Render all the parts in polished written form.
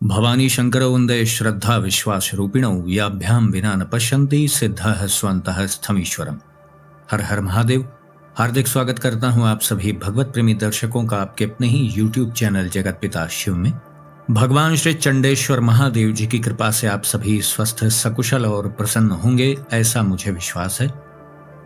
भवानी शंकरौ वन्दे श्रद्धा विश्वास रूपिणौ याभ्यां विना न पश्यन्ति सिद्धः स्वन्तः स्थमीश्वरम्। हर हर महादेव। हार्दिक स्वागत करता हूं आप सभी भगवत प्रेमी दर्शकों का आपके अपने ही YouTube चैनल जगत पिता शिव में। भगवान श्री चंडेश्वर महादेव जी की कृपा से आप सभी स्वस्थ सकुशल और प्रसन्न होंगे, ऐसा मुझे विश्वास है।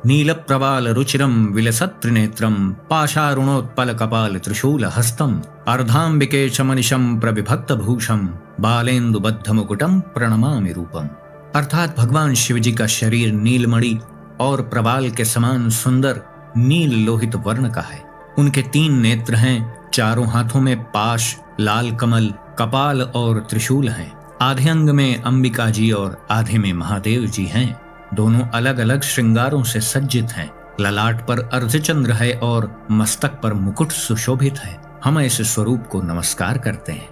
नील प्रवाल रुचिरम विलसत् त्रिनेत्रम पाशारुणोत्पल कपाल त्रिशूल हस्तम अर्धांबिके चमनिशम प्रविभक्त भूषम बालेन्दुबद्ध मुकुटम प्रणमामि रूपम। अर्थात भगवान शिव जी का शरीर नीलमणि और प्रवाल के समान सुंदर नील लोहित वर्ण का है। उनके 3 नेत्र हैं, चारों हाथों में पाश, लाल कमल, कपाल और त्रिशूल हैं। आधे अंग में अंबिका जी और आधे में महादेव जी हैं। दोनों अलग अलग श्रृंगारों से सज्जित हैं। ललाट पर अर्धचंद्र है और मस्तक पर मुकुट सुशोभित है। हम ऐसे स्वरूप को नमस्कार करते हैं।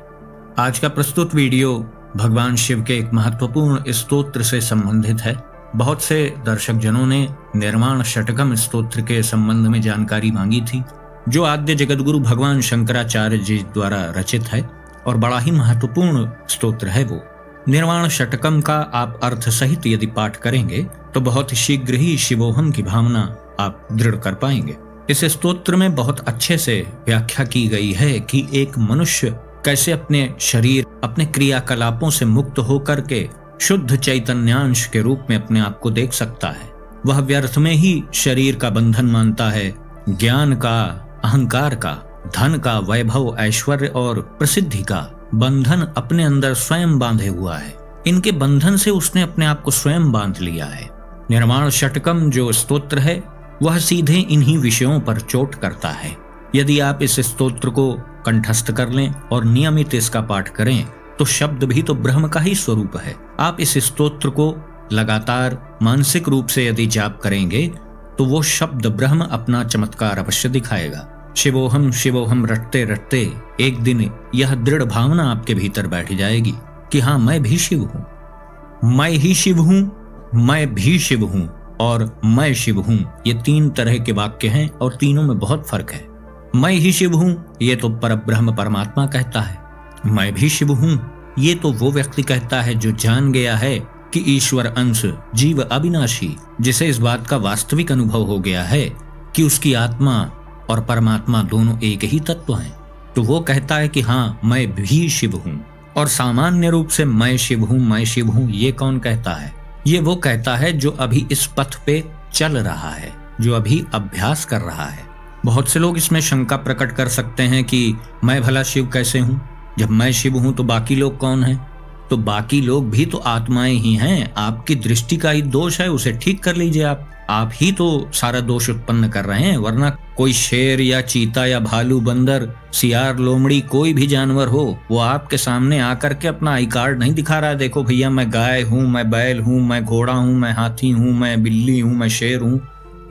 आज का प्रस्तुत वीडियो भगवान शिव के एक महत्वपूर्ण स्तोत्र से संबंधित है। बहुत से दर्शक जनों ने निर्वाण षटकम स्तोत्र के संबंध में जानकारी मांगी थी, जो आद्य जगतगुरु भगवान शंकराचार्य जी द्वारा रचित है और बड़ा ही महत्वपूर्ण स्तोत्र है। वो निर्वाण षटकम का आप अर्थ सहित यदि पाठ करेंगे तो बहुत शीघ्र ही शिवोहम की भावना आप दृढ़ कर पाएंगे। इस स्तोत्र में बहुत अच्छे से व्याख्या की गई है कि एक मनुष्य कैसे अपने शरीर, अपने क्रियाकलापों से मुक्त होकर के शुद्ध चैतन्यांश के रूप में अपने आप को देख सकता है। वह व्यर्थ में ही शरीर का बंधन मानता है। ज्ञान का, अहंकार का, धन का, वैभव, ऐश्वर्य और प्रसिद्धि का बंधन अपने अंदर स्वयं बांधे हुआ है। इनके बंधन से उसने अपने आप को स्वयं बांध लिया है। निर्वाण षटकम जो स्तोत्र है वह सीधे इन्हीं विषयों पर चोट करता है। यदि आप इस स्तोत्र को कंठस्थ कर लें और नियमित इसका पाठ करें तो शब्द भी तो ब्रह्म का ही स्वरूप है। आप इस स्तोत्र को लगातार मानसिक रूप से यदि जाप करेंगे तो वो शब्द ब्रह्म अपना चमत्कार अवश्य दिखाएगा। शिवोहम शिवोहम रटते रटते एक दिन यह दृढ़ भावना आपके भीतर बैठ जाएगी कि हाँ, मैं भी शिव हूं, मैं ही शिव हूं, मैं भी शिव हूं और मैं शिव हूं। ये 3 तरह के वाक्य हैं और तीनों में बहुत फर्क है। मैं ही शिव हूं ये तो परब्रह्म परमात्मा कहता है। मैं भी शिव हूं ये तो वो व्यक्ति कहता है जो जान गया है कि ईश्वर अंश जीव अविनाशी, जिसे इस बात का वास्तविक अनुभव हो गया है कि उसकी आत्मा और परमात्मा दोनों एक ही तत्व हैं। तो वो कहता है कि हाँ, मैं भी शिव हूँ। और सामान्य रूप से मैं शिव हूँ, मैं शिव हूँ ये कौन कहता है? ये वो कहता है जो अभी इस पथ पे चल रहा है, जो अभी अभ्यास कर रहा है। बहुत से लोग इसमें शंका प्रकट कर सकते हैं कि मैं भला शिव कैसे हूँ? जब मैं शिव हूँ तो बाकी लोग कौन हैं? तो बाकी लोग भी तो आत्माएं ही हैं। आपकी दृष्टि का ही दोष है, उसे ठीक कर लीजिए। आप ही तो सारा दोष उत्पन्न कर रहे हैं। वरना कोई शेर या चीता या भालू, बंदर, सियार, लोमड़ी, कोई भी जानवर हो, वो आपके सामने आकर के अपना आई कार्ड नहीं दिखा रहा है। देखो भैया, मैं गाय हूँ, मैं बैल हूँ, मैं घोड़ा हूँ, मैं हाथी हूँ, मैं बिल्ली हूँ, मैं शेर हूँ।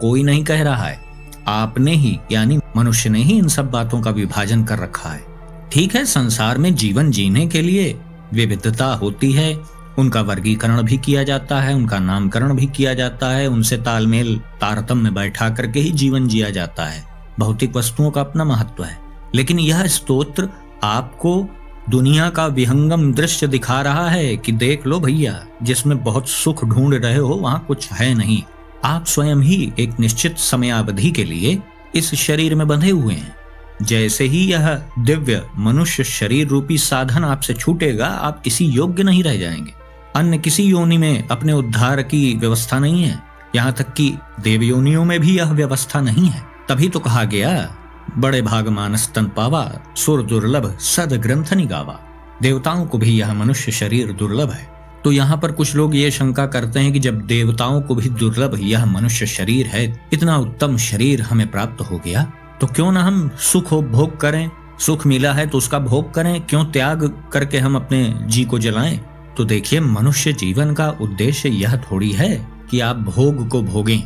कोई नहीं कह रहा है। आपने ही, यानी मनुष्य ने ही इन सब बातों का विभाजन कर रखा है। ठीक है, संसार में जीवन जीने के लिए विविधता होती है, उनका वर्गीकरण भी किया जाता है, उनका नामकरण भी किया जाता है, उनसे तालमेल तारतम्य बैठा करके ही जीवन जिया जाता है। भौतिक वस्तुओं का अपना महत्व है। लेकिन यह स्तोत्र आपको दुनिया का विहंगम दृश्य दिखा रहा है कि देख लो भैया, जिसमें बहुत सुख ढूंढ रहे हो वहां कुछ है नहीं। आप स्वयं ही एक निश्चित समयावधि के लिए इस शरीर में बंधे हुए हैं। जैसे ही यह दिव्य मनुष्य शरीर रूपी साधन आपसे छूटेगा, आप किसी योग्य नहीं रह जाएंगे। अन्य किसी योनि में अपने उद्धार की व्यवस्था नहीं है। यहाँ तक कि देव योनियों में भी यह व्यवस्था नहीं है। तभी तो कहा गया, बड़े भाग मानस तन पावा, सुर दुर्लभ सद ग्रंथ निगावा। देवताओं को भी यह मनुष्य शरीर दुर्लभ है। तो यहाँ पर कुछ लोग ये शंका करते हैं कि जब देवताओं को भी दुर्लभ यह मनुष्य शरीर है, इतना उत्तम शरीर हमें प्राप्त हो गया, तो क्यों ना हम सुख भोग करें। सुख मिला है तो उसका भोग करें, क्यों त्याग करके हम अपने जी को जलाएं। तो देखिए, मनुष्य जीवन का उद्देश्य यह थोड़ी है कि आप भोग को भोगें।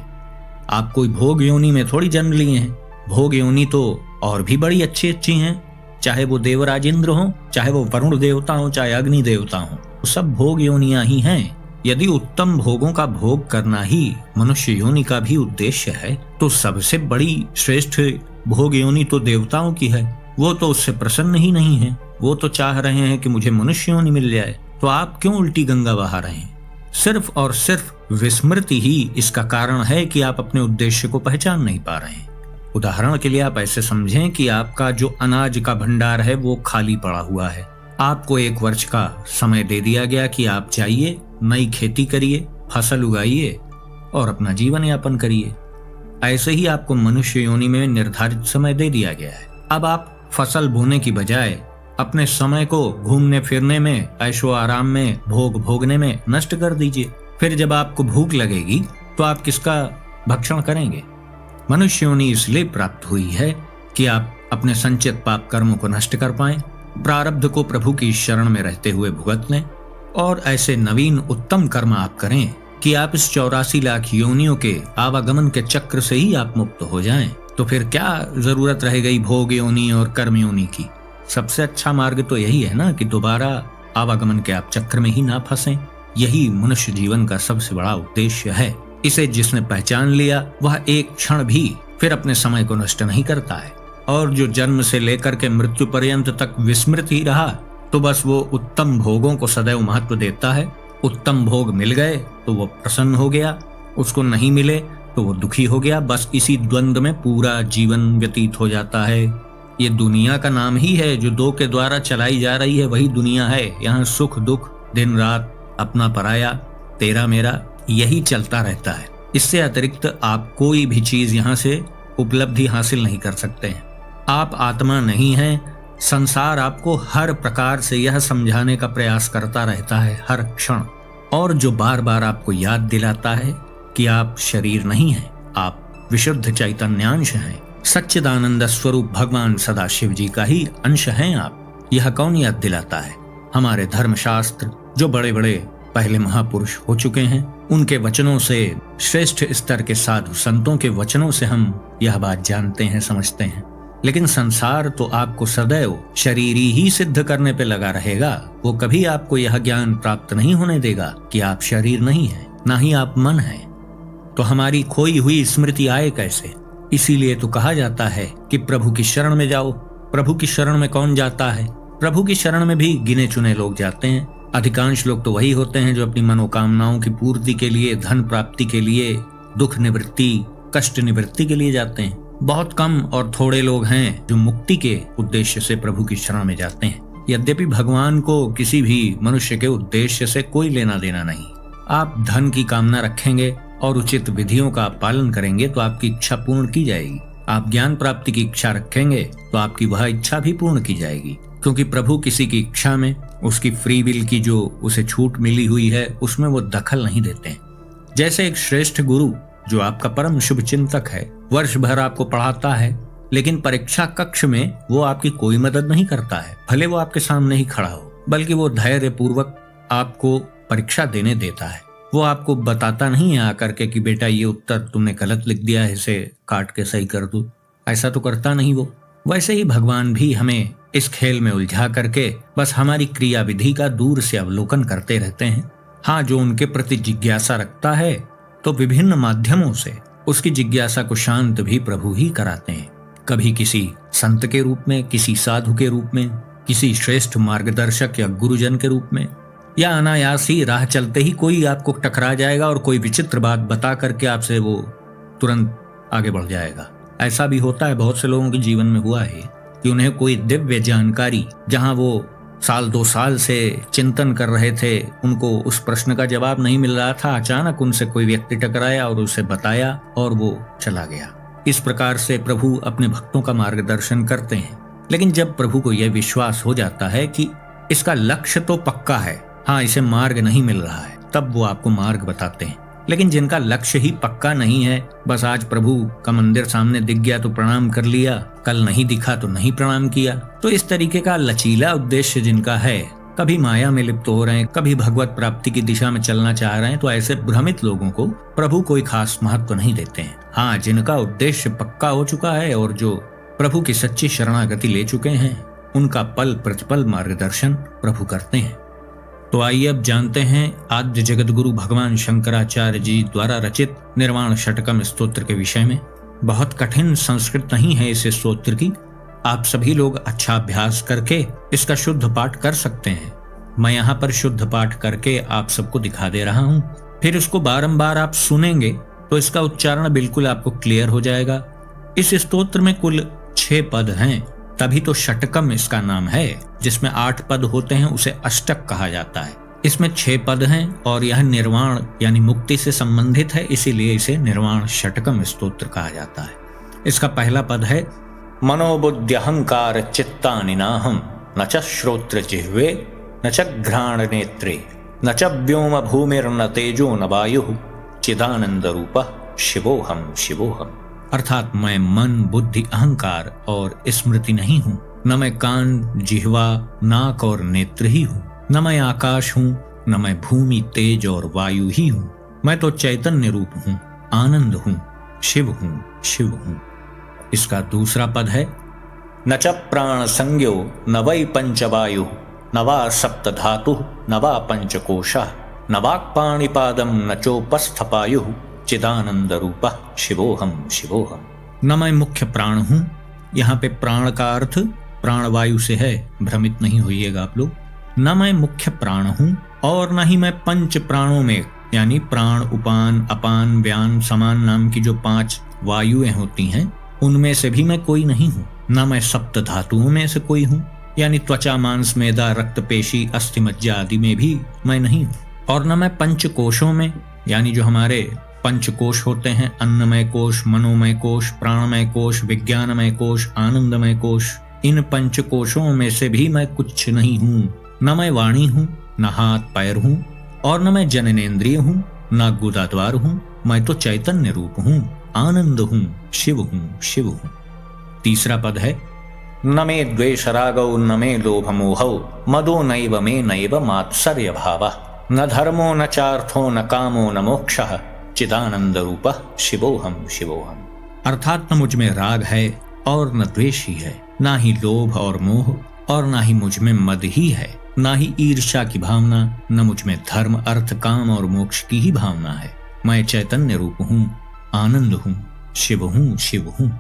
आप कोई भोग योनि में थोड़ी जन्म लिए हैं। भोग योनि तो और भी बड़ी अच्छी अच्छी हैं, चाहे वो देवराज इंद्र हो, चाहे वो वरुण देवता हो, चाहे अग्नि देवता हो, सब भोग योनियां ही हैं। यदि उत्तम भोगों का भोग करना ही मनुष्य योनि का भी उद्देश्य है तो सबसे बड़ी श्रेष्ठ भोग योनि तो देवताओं की है। वो तो उससे प्रसन्न ही नहीं है। वो तो चाह रहे हैं कि मुझे मनुष्य योनि मिल जाए, तो आप क्यों उल्टी गंगा बहा रहे हैं? सिर्फ और सिर्फ विस्मृति ही इसका कारण है कि आप अपने उद्देश्य को पहचान नहीं पा रहे हैं। उदाहरण के लिए आप ऐसे समझें कि आपका जो अनाज का भंडार है वो खाली पड़ा हुआ है। आपको 1 वर्ष का समय दे दिया गया कि आप जाइए, नई खेती करिए, फसल उगाइए और अपना जीवन यापन करिए। ऐसे ही आपको मनुष्य योनि में निर्धारित समय दे दिया गया है। अब आप फसल बोने की बजाय अपने समय को घूमने फिरने में, ऐशो आराम में, भोग भोगने में नष्ट कर दीजिए। फिर जब आपको भूख लगेगी तो आप किसका भक्षण करेंगे? मनुष्य योनि इसलिए प्राप्त हुई है कि आप अपने संचित पाप कर्मों को नष्ट कर पाएं, प्रारब्ध को प्रभु की शरण में रहते हुए भुगत लें और ऐसे नवीन उत्तम कर्म आप करें कि आप इस 84 लाख योनियों के आवागमन के चक्र से ही आप मुक्त हो जाएं। तो फिर क्या जरूरत रह गई भोग योनि और कर्म योनि की? सबसे अच्छा मार्ग तो यही है ना कि दोबारा आवागमन के आप चक्र में ही ना फंसें। यही मनुष्य जीवन का सबसे बड़ा उद्देश्य है। इसे जिसने पहचान लिया वह एक क्षण भी फिर अपने समय को नष्ट नहीं करता है, और जो जन्म से लेकर के मृत्यु पर्यंत तक विस्मृत ही रहा तो बस वो उत्तम भोगों को सदैव महत्व देता है। उत्तम भोग मिल गए तो वो प्रसन्न हो गया, उसको नहीं मिले तो वो दुखी हो गया। बस इसी द्वंद्व में पूरा जीवन व्यतीत हो जाता है। ये दुनिया का नाम ही है, जो 2 के द्वारा चलाई जा रही है वही दुनिया है। यहाँ सुख दुख, दिन रात, अपना पराया, तेरा मेरा, यही चलता रहता है। इससे अतिरिक्त आप कोई भी चीज यहाँ से उपलब्धि हासिल नहीं कर सकते हैं। आप आत्मा नहीं हैं। संसार आपको हर प्रकार से यह समझाने का प्रयास करता रहता है हर क्षण, और जो बार बार आपको याद दिलाता है कि आप शरीर नहीं हैं, आप विशुद्ध चैतन्यांश हैं, सच्चिदानंद स्वरूप भगवान सदाशिव जी का ही अंश हैं आप। यह कौन याद दिलाता है? हमारे धर्मशास्त्र, जो बड़े बड़े पहले महापुरुष हो चुके हैं, उनके वचनों से, श्रेष्ठ स्तर के साधु संतों के वचनों से हम यह बात जानते हैं, समझते हैं। लेकिन संसार तो आपको सदैव शरीरी ही सिद्ध करने पे लगा रहेगा। वो कभी आपको यह ज्ञान प्राप्त नहीं होने देगा कि आप शरीर नहीं हैं, ना ही आप मन हैं। तो हमारी खोई हुई स्मृति आए कैसे? इसीलिए तो कहा जाता है कि प्रभु की शरण में जाओ। प्रभु की शरण में कौन जाता है? प्रभु की शरण में भी गिने चुने लोग जाते हैं। अधिकांश लोग तो वही होते हैं जो अपनी मनोकामनाओं की पूर्ति के लिए, धन प्राप्ति के लिए, दुख निवृत्ति, कष्ट निवृत्ति के लिए जाते हैं। बहुत कम और थोड़े लोग हैं जो मुक्ति के उद्देश्य से प्रभु की शरण में जाते हैं। यद्यपि भगवान को किसी भी मनुष्य के उद्देश्य से कोई लेना देना नहीं। आप धन की कामना रखेंगे और उचित विधियों का पालन करेंगे तो आपकी इच्छा पूर्ण की जाएगी। आप ज्ञान प्राप्ति की इच्छा रखेंगे तो आपकी वह इच्छा भी पूर्ण की जाएगी, क्योंकि प्रभु किसी की इच्छा में, उसकी फ्री विल की जो उसे छूट मिली हुई है, उसमें वो दखल नहीं देते हैं। जैसे एक श्रेष्ठ गुरु जो आपका परम शुभ चिंतक है, वर्ष भर आपको पढ़ाता है, लेकिन परीक्षा कक्ष में वो आपकी कोई मदद नहीं करता है। भले वो आपके सामने ही खड़ा हो, बल्कि वो धैर्य पूर्वक आपको परीक्षा देने देता है। वो आपको बताता नहीं है आकर के कि बेटा ये उत्तर तुमने गलत लिख दिया है, इसे काट के सही कर दो। ऐसा तो करता नहीं वो। वैसे ही भगवान भी हमें इस खेल में उलझा करके बस हमारी क्रिया विधि का दूर से अवलोकन करते रहते हैं। हाँ, जो उनके प्रति जिज्ञासा रखता है तो विभिन्न माध्यमों से उसकी जिज्ञासा को शांत भी प्रभु ही कराते हैं। कभी किसी संत के रूप में, किसी साधु के रूप में, किसी श्रेष्ठ मार्गदर्शक या गुरुजन के रूप में, या अनायास ही राह चलते ही कोई आपको टकरा जाएगा और कोई विचित्र बात बता करके आपसे वो तुरंत आगे बढ़ जाएगा। ऐसा भी होता है, बहुत से लोगों के जीवन में हुआ है कि उन्हें कोई दिव्य जानकारी, जहां वो साल 2 साल से चिंतन कर रहे थे, उनको उस प्रश्न का जवाब नहीं मिल रहा था, अचानक उनसे कोई व्यक्ति टकराया और उसे बताया और वो चला गया। इस प्रकार से प्रभु अपने भक्तों का मार्गदर्शन करते हैं। लेकिन जब प्रभु को यह विश्वास हो जाता है कि इसका लक्ष्य तो पक्का है, हाँ इसे मार्ग नहीं मिल रहा है, तब वो आपको मार्ग बताते हैं। लेकिन जिनका लक्ष्य ही पक्का नहीं है, बस आज प्रभु का मंदिर सामने दिख गया तो प्रणाम कर लिया, कल नहीं दिखा तो नहीं प्रणाम किया, तो इस तरीके का लचीला उद्देश्य जिनका है, कभी माया में लिप्त हो रहे हैं, कभी भगवत प्राप्ति की दिशा में चलना चाह रहे हैं, तो ऐसे भ्रमित लोगों को प्रभु कोई खास महत्व नहीं देते हैं। हाँ, जिनका उद्देश्य पक्का हो चुका है और जो प्रभु की सच्ची शरणागति ले चुके हैं, उनका पल प्रतिपल मार्गदर्शन प्रभु करते हैं। तो आइए अब जानते हैं आद्य जगत गुरु भगवान शंकराचार्य जी द्वारा रचित निर्वाण षटकम स्तोत्र के विषय में। बहुत कठिन संस्कृत नहीं है इस स्तोत्र की, आप सभी लोग अच्छा अभ्यास करके इसका शुद्ध पाठ कर सकते हैं। मैं यहाँ पर शुद्ध पाठ करके आप सबको दिखा दे रहा हूँ, फिर इसको बारंबार आप सुनेंगे तो इसका उच्चारण बिल्कुल आपको क्लियर हो जाएगा। इस स्तोत्र में कुल 6 पद हैं, तभी तो षटकम इसका नाम है। जिसमें 8 पद होते हैं उसे अष्टक कहा जाता है। इसमें 6 पद हैं और यह निर्वाण यानी मुक्ति से संबंधित है, इसीलिए इसे निर्वाण षटकम स्तोत्र कहा जाता है। इसका पहला पद है मनोबुद्धि अहंकार चित्तानि नाहं न च श्रोत्र जिह्वे न च घ्राण नेत्रे न च व्योम भूमिर्न तेजो न वायुः चिदानंद रूपः शिवोहम शिवोहम। अर्थात मैं मन, बुद्धि, अहंकार और स्मृति नहीं हूँ, न मैं कान, जिह्वा, नाक और नेत्र ही हूँ, न मैं आकाश हूँ, न मैं भूमि, तेज और वायु ही हूँ। मैं तो चैतन्य रूप हूँ, आनंद हूँ, शिव हूँ, शिव हूँ। इसका दूसरा पद है न च प्राण संज्ञो न वै पंचवायु न वा सप्त धातु न वा पंचकोशः न वाक्पाणिपादम न चोपस्थपायुः चिदानंद रूपः शिवोहम शिवोहम। न मैं मुख्य प्राण हूँ, यहाँ पे प्राण का अर्थ प्राणवायु से है, भ्रमित नहीं होइएगा आप लोग। न मैं मुख्य प्राण हूँ और न ही मैं पंच प्राणों में यानी प्राण, उपान, अपान, व्यान, समान नाम की जो 5 वायुएं होती हैं उनमें से भी मैं कोई नहीं हूँ। न मैं सप्त धातुओं में से कोई हूँ यानी त्वचा, मांस, मेदा, रक्त, पेशी, अस्थि, मज्जा आदि में भी मैं नहीं हूँ। और न मैं पंचकोशों में यानी जो हमारे पंचकोश होते हैं, अन्नमय कोश, मनोमय कोश, प्राणमय कोश, विज्ञानमय कोश, आनंदमय कोश, इन पंचकोशों में से भी मैं कुछ नहीं हूँ। न मैं वाणी हूँ, न हाथ पैर हूँ और न मैं जननेन्द्रिय हूँ, न गुदाद्वार हूँ। मैं तो चैतन्य रूप हूँ, आनंद हूँ, शिव हूँ, शिव हूँ। तीसरा पद है न मे द्वेष रागौ न मे लोभ मोहौ मदो नैव मे नैव मात्सर्य भावः न धर्मो न चार्थो न कामो न मोक्षः चिदानंद रूपः शिवोहम शिवोहम। अर्थात न मुझ में राग है और न द्वेष ही है, ना ही लोभ और मोह और ना ही मुझ में मद ही है, ना ही ईर्ष्या की भावना, न मुझ में धर्म, अर्थ, काम और मोक्ष की ही भावना है। मैं चैतन्य रूप हूँ, आनंद हूँ, शिव हूँ, शिव हूँ।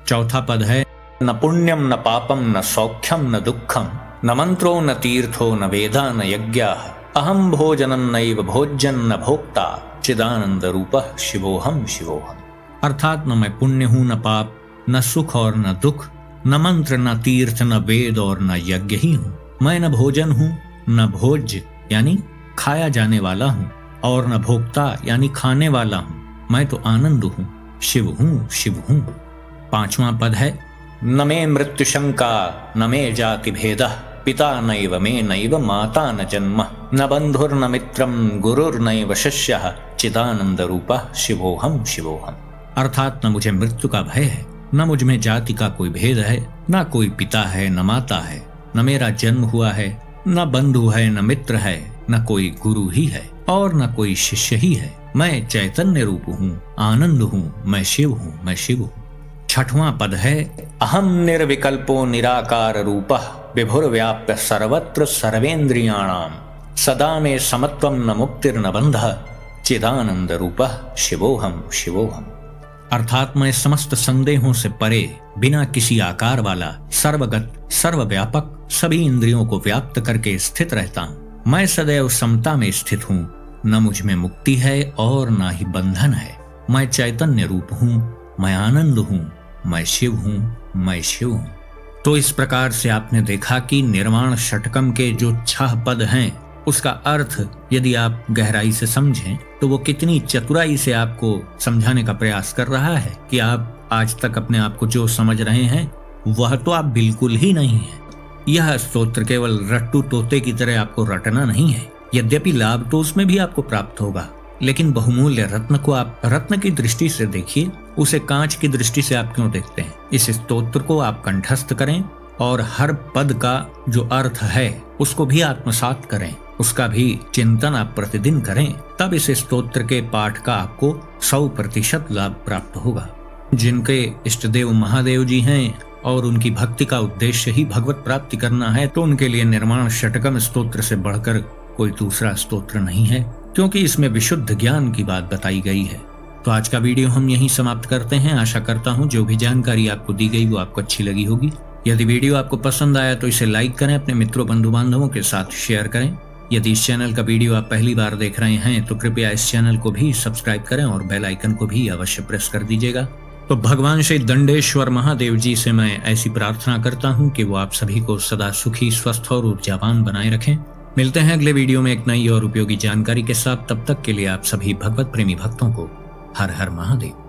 चौथा पद है न पुण्यम न पापम न सौख्यम न दुखम न मंत्रो न तीर्थो न वेदा न यज्ञाः अहम भोजनम नैव भोज्यं न भोक्ता चिदानंद रूपः शिवोहम शिवोहम। अर्थात न मैं पुण्य हूँ, न पाप, न सुख और न दुख, न मंत्र, न तीर्थ, न वेद और न यज्ञ ही हूँ। मैं न भोजन हूँ, न भोज्य यानी खाया जाने वाला हूँ और न भोक्ता यानी खाने वाला हूँ। मैं तो आनंद हूँ, शिव हूँ, शिव हूँ। पांचवा पद है न मे मृत्यु शंका न मे जाति भेदः पिता नैव मे नैव माता न जन्म न बंधुर्न मित्रम गुरुर्नैव शिष्यः चिदानंद रूपः शिवोहम शिवोहम। अर्थात न मुझे मृत्यु का भय है, न मुझ में जाति का कोई भेद है, न कोई पिता है, न माता है, न मेरा जन्म हुआ है, न बंधु है, न मित्र है, न कोई गुरु ही है और न कोई शिष्य ही है। मैं चैतन्य रूप हूँ, आनंद हूँ, मैं शिव हूँ, मैं शिव हूँ। छठवां पद है अहम निर्विकल्पो निराकार रूपः विभुर्व्याप्य सर्वत्र सर्वेन्द्रियाणाम सदा में समत्वम न मुक्तिर्न बंधः चिदानंद रूपः शिवोहम शिवोहम। अर्थात मैं समस्त संदेहों से परे, बिना किसी आकार वाला, सर्वगत, सर्वव्यापक, सभी इंद्रियों को व्याप्त करके स्थित रहता हूँ। मैं सदैव समता में स्थित हूँ, न मुझ में मुक्ति है और न ही बंधन है। मैं चैतन्य रूप हूँ, मैं आनंद हूँ, मैं शिव हूँ, मैं शिव हूँ। तो इस प्रकार से आपने देखा कि निर्वाण षटकम के जो 6 पद हैं उसका अर्थ यदि आप गहराई से समझें तो वो कितनी चतुराई से आपको समझाने का प्रयास कर रहा है कि आप आज तक अपने आप को जो समझ रहे हैं वह तो आप बिल्कुल ही नहीं है। यह स्तोत्र केवल रट्टू तोते की तरह आपको रटना नहीं है। यद्यपि लाभ तो उसमें भी आपको प्राप्त होगा, लेकिन बहुमूल्य रत्न को आप रत्न की दृष्टि से देखिए, उसे कांच की दृष्टि से आप क्यों देखते हैं। इस स्तोत्र को आप कंठस्थ करें और हर पद का जो अर्थ है उसको भी आत्मसात करें, उसका भी चिंतन आप प्रतिदिन करें, तब इस स्तोत्र के पाठ का आपको 100% लाभ प्राप्त होगा। जिनके इष्टदेव महादेव जी हैं और उनकी भक्ति का उद्देश्य ही भगवत प्राप्ति करना है, तो उनके लिए निर्वाण षटकम स्तोत्र से बढ़कर कोई दूसरा स्तोत्र नहीं है, क्योंकि इसमें विशुद्ध ज्ञान की बात बताई गई है। तो आज का वीडियो हम यहीं समाप्त करते हैं। आशा करता हूँ जो भी जानकारी आपको दी गई वो आपको अच्छी लगी होगी। यदि वीडियो आपको पसंद आया तो इसे लाइक करें, अपने मित्रों बंधु बांधवों के साथ शेयर करें। यदि इस चैनल का वीडियो आप पहली बार देख रहे हैं तो कृपया इस चैनल को भी सब्सक्राइब करें और बेल आइकन को भी अवश्य प्रेस कर दीजिएगा। तो भगवान श्री दंडेश्वर महादेव जी से मैं ऐसी प्रार्थना करता हूं कि वो आप सभी को सदा सुखी, स्वस्थ और ऊर्जावान बनाए रखें। मिलते हैं अगले वीडियो में एक नई और उपयोगी जानकारी के साथ। तब तक के लिए आप सभी भगवत प्रेमी भक्तों को हर हर महादेव।